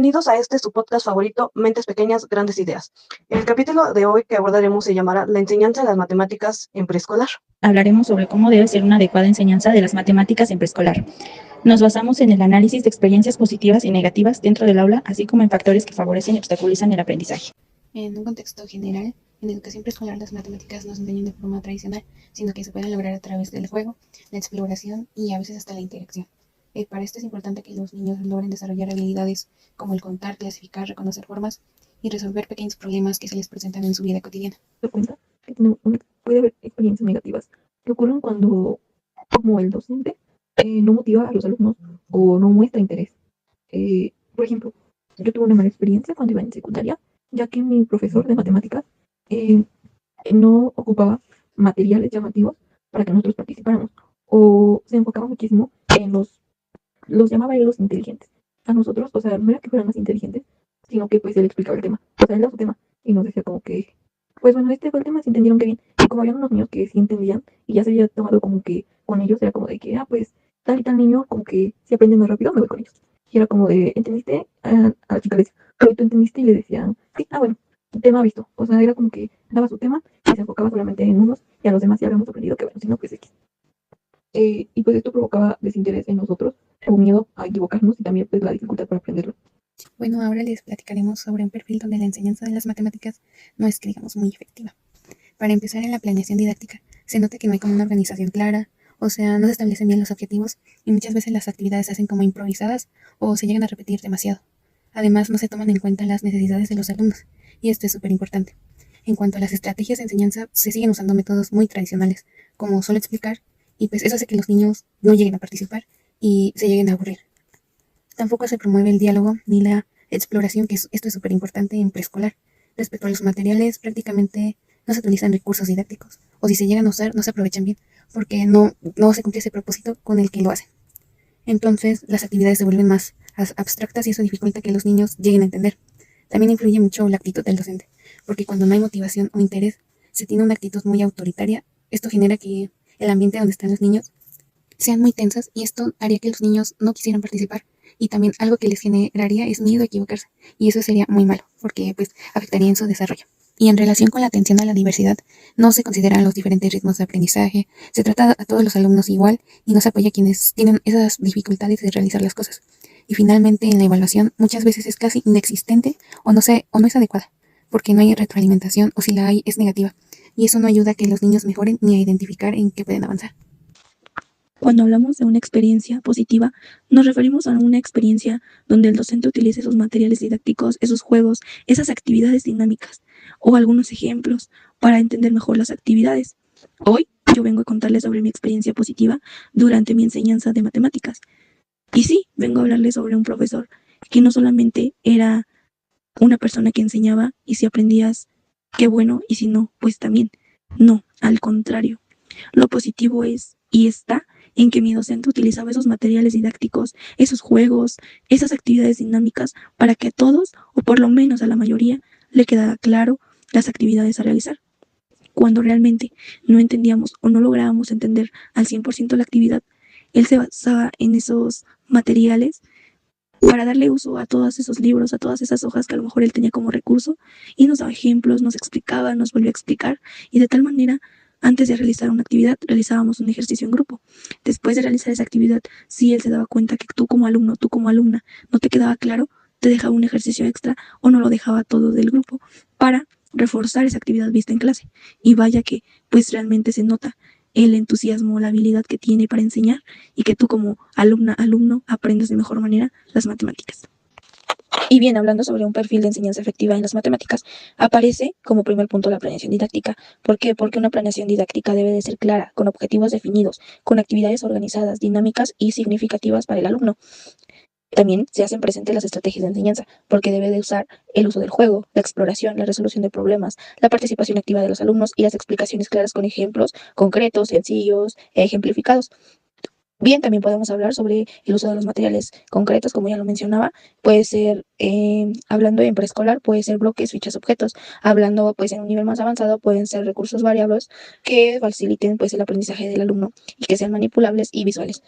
Bienvenidos a su podcast favorito, Mentes Pequeñas, Grandes Ideas. El capítulo de hoy que abordaremos se llamará La enseñanza de las matemáticas en preescolar. Hablaremos sobre cómo debe ser una adecuada enseñanza de las matemáticas en preescolar. Nos basamos en el análisis de experiencias positivas y negativas dentro del aula, así como en factores que favorecen y obstaculizan el aprendizaje. En un contexto general, en educación preescolar las matemáticas no se enseñan de forma tradicional, sino que se pueden lograr a través del juego, la exploración y a veces hasta la interacción. Para esto es importante que los niños logren desarrollar habilidades como el contar, clasificar, reconocer formas y resolver pequeños problemas que se les presentan en su vida cotidiana. Cuenta que puede haber experiencias negativas que ocurren cuando, como el docente, no motiva a los alumnos o no muestra interés. Por ejemplo, yo tuve una mala experiencia cuando iba en secundaria, ya que mi profesor de matemáticas no ocupaba materiales llamativos para que nosotros participáramos, o se enfocaba muchísimo en los llamaba él los inteligentes. A nosotros, o sea, no era que fueran más inteligentes, sino que pues él explicaba el tema. O sea, él daba su tema y nos decía como que, pues bueno, este fue el tema, se entendieron que bien. Y como había unos niños que sí entendían y ya se había tomado como que con ellos, era como de que, pues tal y tal niño, como que si aprende más rápido, me voy con ellos. Y era como de, ¿entendiste? A la chica le decía, pero tú entendiste, y le decían, sí, bueno, tema visto. O sea, era como que daba su tema y se enfocaba solamente en unos, y a los demás ya habíamos aprendido que bueno, si no, pues X. Y pues esto provocaba desinterés en nosotros, o miedo a equivocarnos y también pues la dificultad para aprenderlo. Bueno, ahora les platicaremos sobre un perfil donde la enseñanza de las matemáticas no es, digamos, muy efectiva. Para empezar, en la planeación didáctica, se nota que no hay como una organización clara, o sea, no se establecen bien los objetivos y muchas veces las actividades se hacen como improvisadas o se llegan a repetir demasiado. Además, no se toman en cuenta las necesidades de los alumnos, y esto es súper importante. En cuanto a las estrategias de enseñanza, se siguen usando métodos muy tradicionales, como solo explicar, y pues eso hace que los niños no lleguen a participar y se lleguen a aburrir. Tampoco se promueve el diálogo ni la exploración, que esto es súper importante en preescolar. Respecto a los materiales, prácticamente no se utilizan recursos didácticos, o si se llegan a usar, no se aprovechan bien, porque no se cumple ese propósito con el que lo hacen. Entonces, las actividades se vuelven más abstractas y eso dificulta que los niños lleguen a entender. También influye mucho la actitud del docente, porque cuando no hay motivación o interés, se tiene una actitud muy autoritaria. Esto genera que el ambiente donde están los niños sean muy tensas y esto haría que los niños no quisieran participar. Y también algo que les generaría es miedo a equivocarse, y eso sería muy malo, porque pues afectaría en su desarrollo. Y en relación con la atención a la diversidad, no se consideran los diferentes ritmos de aprendizaje, se trata a todos los alumnos igual y no se apoya a quienes tienen esas dificultades de realizar las cosas. Y finalmente, en la evaluación, muchas veces es casi inexistente o no es adecuada, porque no hay retroalimentación o si la hay es negativa, y eso no ayuda a que los niños mejoren ni a identificar en qué pueden avanzar. Cuando hablamos de una experiencia positiva, nos referimos a una experiencia donde el docente utilice esos materiales didácticos, esos juegos, esas actividades dinámicas o algunos ejemplos para entender mejor las actividades. Hoy yo vengo a contarles sobre mi experiencia positiva durante mi enseñanza de matemáticas. Y sí, vengo a hablarles sobre un profesor que no solamente era una persona que enseñaba y si aprendías, qué bueno, y si no, pues también. No, al contrario. Lo positivo es y está en que mi docente utilizaba esos materiales didácticos, esos juegos, esas actividades dinámicas para que a todos, o por lo menos a la mayoría, le quedara claro las actividades a realizar. Cuando realmente no entendíamos o no lográbamos entender al 100% la actividad, él se basaba en esos materiales para darle uso a todos esos libros, a todas esas hojas que a lo mejor él tenía como recurso, y nos daba ejemplos, nos explicaba, nos volvió a explicar, y de tal manera, antes de realizar una actividad, realizábamos un ejercicio en grupo. Después de realizar esa actividad, si él se daba cuenta que tú como alumno, tú como alumna, no te quedaba claro, te dejaba un ejercicio extra o no lo dejaba todo del grupo para reforzar esa actividad vista en clase. Y vaya que, pues realmente se nota el entusiasmo, la habilidad que tiene para enseñar y que tú como alumna, alumno, aprendes de mejor manera las matemáticas. Y bien, hablando sobre un perfil de enseñanza efectiva en las matemáticas, aparece como primer punto la planeación didáctica. ¿Por qué? Porque una planeación didáctica debe de ser clara, con objetivos definidos, con actividades organizadas, dinámicas y significativas para el alumno. También se hacen presentes las estrategias de enseñanza, porque debe de usar el uso del juego, la exploración, la resolución de problemas, la participación activa de los alumnos y las explicaciones claras con ejemplos concretos, sencillos, ejemplificados. Bien, también podemos hablar sobre el uso de los materiales concretos, como ya lo mencionaba. Puede ser, hablando en preescolar, puede ser bloques, fichas, objetos. Hablando pues en un nivel más avanzado, pueden ser recursos variables que faciliten pues el aprendizaje del alumno y que sean manipulables y visuales.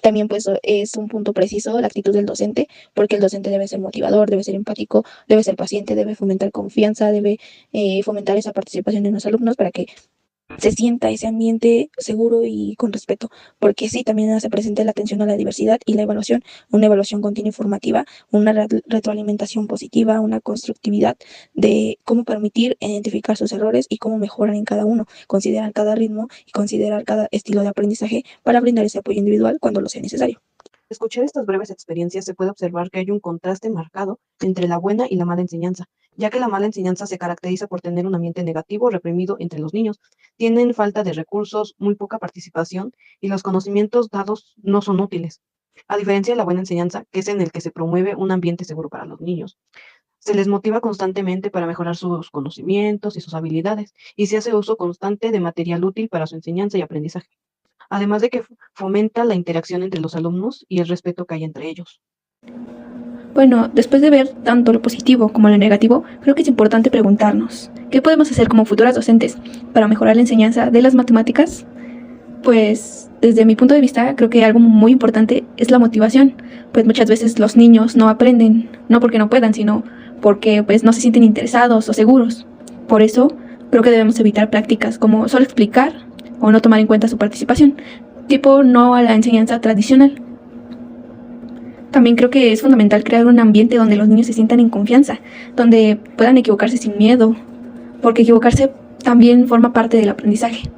También pues es un punto preciso la actitud del docente, porque el docente debe ser motivador, debe ser empático, debe ser paciente, debe fomentar confianza, debe fomentar esa participación en los alumnos para que se sienta ese ambiente seguro y con respeto, porque sí, también hace presente la atención a la diversidad y la evaluación, una evaluación continua y formativa, una retroalimentación positiva, una constructividad de cómo permitir identificar sus errores y cómo mejorar en cada uno, considerar cada ritmo y considerar cada estilo de aprendizaje para brindar ese apoyo individual cuando lo sea necesario. Al escuchar estas breves experiencias se puede observar que hay un contraste marcado entre la buena y la mala enseñanza, ya que la mala enseñanza se caracteriza por tener un ambiente negativo reprimido entre los niños. Tienen falta de recursos, muy poca participación y los conocimientos dados no son útiles. A diferencia de la buena enseñanza, que es en el que se promueve un ambiente seguro para los niños. Se les motiva constantemente para mejorar sus conocimientos y sus habilidades, y se hace uso constante de material útil para su enseñanza y aprendizaje, además de que fomenta la interacción entre los alumnos y el respeto que hay entre ellos. Bueno, después de ver tanto lo positivo como lo negativo, creo que es importante preguntarnos, ¿qué podemos hacer como futuras docentes para mejorar la enseñanza de las matemáticas? Pues desde mi punto de vista creo que algo muy importante es la motivación, pues muchas veces los niños no aprenden, no porque no puedan, sino porque pues no se sienten interesados o seguros. Por eso creo que debemos evitar prácticas como solo explicar o no tomar en cuenta su participación, tipo no a la enseñanza tradicional. También creo que es fundamental crear un ambiente donde los niños se sientan en confianza, donde puedan equivocarse sin miedo, porque equivocarse también forma parte del aprendizaje.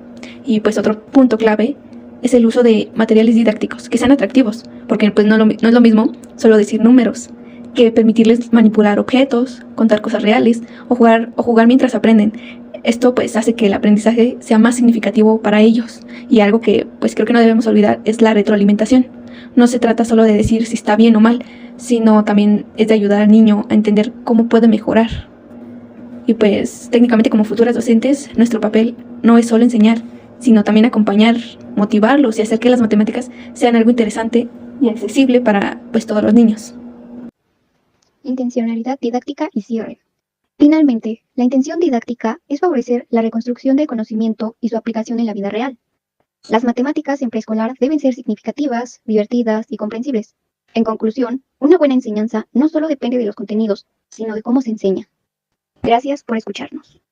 Y pues otro punto clave es el uso de materiales didácticos que sean atractivos, porque pues no es lo mismo solo decir números, que permitirles manipular objetos, contar cosas reales o jugar mientras aprenden. Esto pues hace que el aprendizaje sea más significativo para ellos, y algo que pues creo que no debemos olvidar es la retroalimentación. No se trata solo de decir si está bien o mal, sino también es de ayudar al niño a entender cómo puede mejorar. Y pues técnicamente como futuras docentes, nuestro papel no es solo enseñar, sino también acompañar, motivarlos y hacer que las matemáticas sean algo interesante y accesible para pues todos los niños. Intencionalidad didáctica y cierre. Finalmente, la intención didáctica es favorecer la reconstrucción del conocimiento y su aplicación en la vida real. Las matemáticas en preescolar deben ser significativas, divertidas y comprensibles. En conclusión, una buena enseñanza no solo depende de los contenidos, sino de cómo se enseña. Gracias por escucharnos.